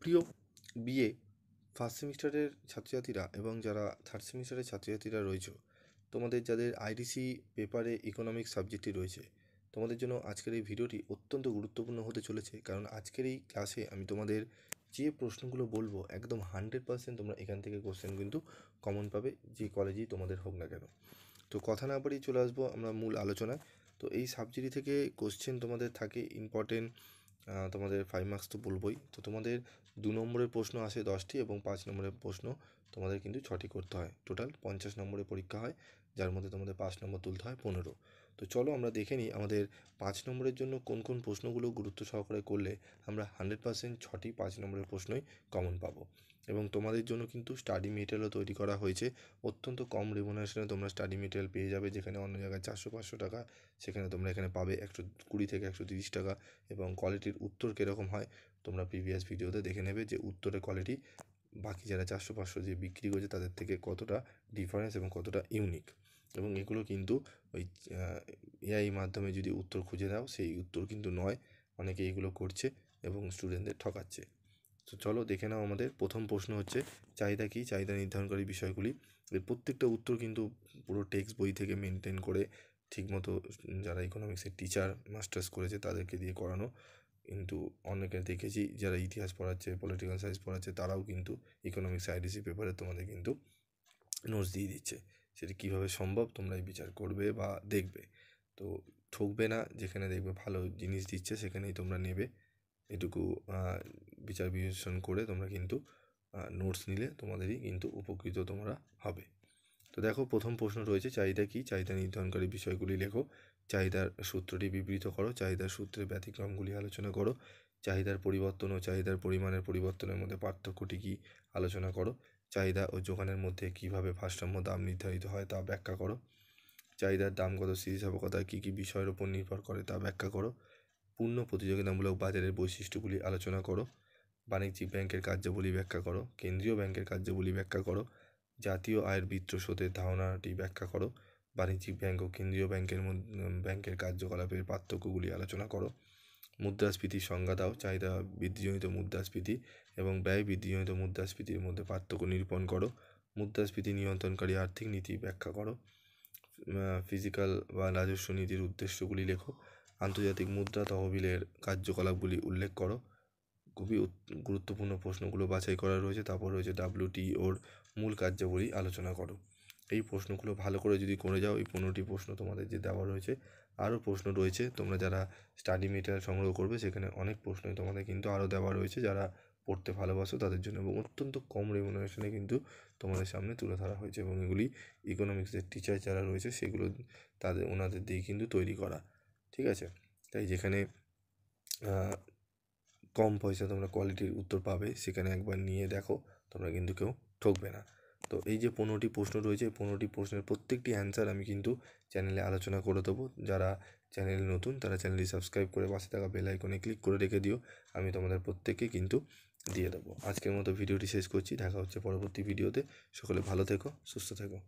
প্রিয় BA first সেমিস্টারের ছাত্রছাত্রীরা এবং যারা থার্ড সেমিস্টারের ছাত্রছাত্রীরা রয়েছে, তোমাদের যাদের আইডিসি পেপারে ইকোনমিক্স সাবজেক্টটি রয়েছে, তোমাদের জন্য আজকের এই ভিডিওটি অত্যন্ত গুরুত্বপূর্ণ হতে চলেছে। কারণ আজকের এই ক্লাসে আমি তোমাদের যে প্রশ্নগুলো বলবো একদম 100% তোমরা এখান থেকে কোশ্চেন কিন্তু কমন পাবে, যে কলেজেই তোমাদের হোক না কেন। তো কথা না বাড়িয়ে চলে আসবো আমরা মূল আলোচনায়। তো এই সাবজেক্ট থেকে কোশ্চেন তোমাদের থাকে ইম্পর্টেন্ট, তোমাদের 5 মার্কস তো বলবোই। তো তোমাদের 2 নম্বরের প্রশ্ন আসে 10টি এবং 5 নম্বরের প্রশ্ন তোমাদের কিন্তু 6টি করতে হয়। টোটাল 50 নম্বরের পরীক্ষা হয়, যার মধ্যে তোমাদের 5 নম্বর তুলতে হয় 15। তো চলো আমরা দেখে নিই আমাদের 5 নম্বরের জন্য কোন কোন প্রশ্নগুলো গুরুত্ব সহকারে করলে আমরা 100% 6টি 5 নম্বরের প্রশ্নই কমন পাবো। এবং তোমাদের জন্য কিন্তু স্টাডি মেটেরিয়ালও তৈরি করা হয়েছে। অত্যন্ত কম রেমুনারেশনে তোমরা স্টাডি মেটেরিয়াল পেয়ে যাবে, যেখানে অন্য জায়গায় 400-500 টাকা, সেখানে তোমরা এখানে পাবে 120 থেকে 130 টাকা। এবং কোয়ালিটির উত্তর কীরকম হয় তোমরা প্রিভিয়াস ভিডিওতে দেখে নেবে, যে উত্তরের কোয়ালিটি বাকি যারা 400-500 যে বিক্রি করছে তাদের থেকে কতটা ডিফারেন্স এবং কতটা ইউনিক। এবং এগুলো কিন্তু ওই এআই মাধ্যমে যদি উত্তর খুঁজে দাও সেই উত্তর কিন্তু নয়, অনেকে এগুলো করছে এবং স্টুডেন্টদের ঠকাচ্ছে। তো চলো দেখে নাও। আমাদের প্রথম প্রশ্ন হচ্ছে চাহিদা কী, চাহিদা নির্ধারণকারী বিষয়গুলি। এর প্রত্যেকটা উত্তর কিন্তু পুরো টেক্সট বই থেকে মেনটেন করে ঠিকমতো যারা ইকোনমিক্সের টিচার মাস্টার্স করেছে তাদেরকে দিয়ে করানো। কিন্তু অনেকে দেখেছি যারা ইতিহাস পড়াচ্ছে, পলিটিক্যাল সায়েন্স পড়াচ্ছে, তারাও কিন্তু ইকোনমিক্স আইডিসি পেপারে তোমাদের কিন্তু নোটস দিয়ে দিচ্ছে। সেটা কীভাবে সম্ভব তোমরা বিচার করবে বা দেখবে। তো ঠকবে না, যেখানে দেখবে ভালো জিনিস দিচ্ছে সেখানেই তোমরা নেবে। এটুকু বিচার বিশ্লেষণ করে তোমরা কিন্তু নোটস নিলে তোমাদেরই কিন্তু উপকৃত তোমরা হবে। তো দেখো প্রথম প্রশ্ন রয়েছে চাহিদা কী, চাহিদা নির্ধারণকারী বিষয়গুলি লেখো। চাহিদার সূত্রটি বিবৃত করো। চাহিদার সূত্রের ব্যতিক্রমগুলি আলোচনা করো। চাহিদার পরিবর্তন ও চাহিদার পরিমাণের পরিবর্তনের মধ্যে পার্থক্যটি কী আলোচনা করো। চাহিদা ও যোগানের মধ্যে কীভাবে ভারসাম্য দাম নির্ধারিত হয় তা ব্যাখ্যা করো। চাহিদার দামগত স্থিতিস্থাপকতা কী কী বিষয়ের উপর নির্ভর করে তা ব্যাখ্যা করো। পূর্ণ প্রতিযোগিতামূলক বাজারের বৈশিষ্ট্যগুলি আলোচনা করো। বাণিজ্যিক ব্যাংকের কার্যাবলী ব্যাখ্যা করো। কেন্দ্রীয় ব্যাংকের কার্যাবলী ব্যাখ্যা করো। জাতীয় আয়ের বৃত্ত শোধের ধারণাটি ব্যাখ্যা করো। বাণিজ্যিক ব্যাংক ও কেন্দ্রীয় ব্যাংকের কার্যকলাপের পার্থক্যগুলি আলোচনা করো। মুদ্রাস্ফীতির সংজ্ঞা দাও। চাহিদা বৃদ্ধিজনিত মুদ্রাস্ফীতি এবং ব্যয় বৃদ্ধিজনিত মুদ্রাস্ফীতির মধ্যে পার্থক্য নিরূপণ করো। মুদ্রাস্ফীতি নিয়ন্ত্রণকারী আর্থিক নীতি ব্যাখ্যা করো। ফিজিক্যাল বা রাজস্ব নীতির উদ্দেশ্যগুলি লেখো। আন্তর্জাতিক মুদ্রা তহবিলের কার্যকলাপগুলি উল্লেখ করো। খুবই গুরুত্বপূর্ণ প্রশ্নগুলো বাছাই করা রয়েছে। তারপর রয়েছে WTOর মূল কার্যাবলী আলোচনা করো। এই প্রশ্নগুলো ভালো করে যদি করে যাও, এই 15টি প্রশ্ন তোমাদের যে দেওয়া রয়েছে, আরও প্রশ্ন রয়েছে। তোমরা যারা স্টাডি মেটেরিয়াল সংগ্রহ করবে সেখানে অনেক প্রশ্নই তোমাদের কিন্তু আরও দেওয়া রয়েছে, যারা পড়তে ভালোবাসো তাদের জন্য, এবং অত্যন্ত কম রেমুনারেশনে কিন্তু তোমাদের সামনে তুলে ধরা হয়েছে। এবং এগুলি ইকোনমিক্সের টিচার যারা রয়েছে সেগুলো ওনাদের দিয়ে কিন্তু তৈরি করা। ঠিক আছে, তাই যেখানে কম পয়সা তোমরা কোয়ালিটির উত্তর পাবে সেখানে একবার নিয়ে দেখো, তোমরা কিন্তু কেউ ঠকবে না। তো এই যে 15টি প্রশ্ন রয়েছে, 15টি প্রশ্নের প্রত্যেকটি অ্যান্সার আমি কিন্তু চ্যানেলে আলোচনা করে দেবো। যারা চ্যানেলে নতুন তারা চ্যানেলটি সাবস্ক্রাইব করে পাশে থাকা বেল আইকনে ক্লিক করে রেখে দিও, আমি তোমাদের প্রত্যেককে কিন্তু দিয়ে দেবো। আজকের মতো ভিডিওটি শেষ করছি, দেখা হচ্ছে পরবর্তী ভিডিওতে। সকলে ভালো থেকো, সুস্থ থেকো।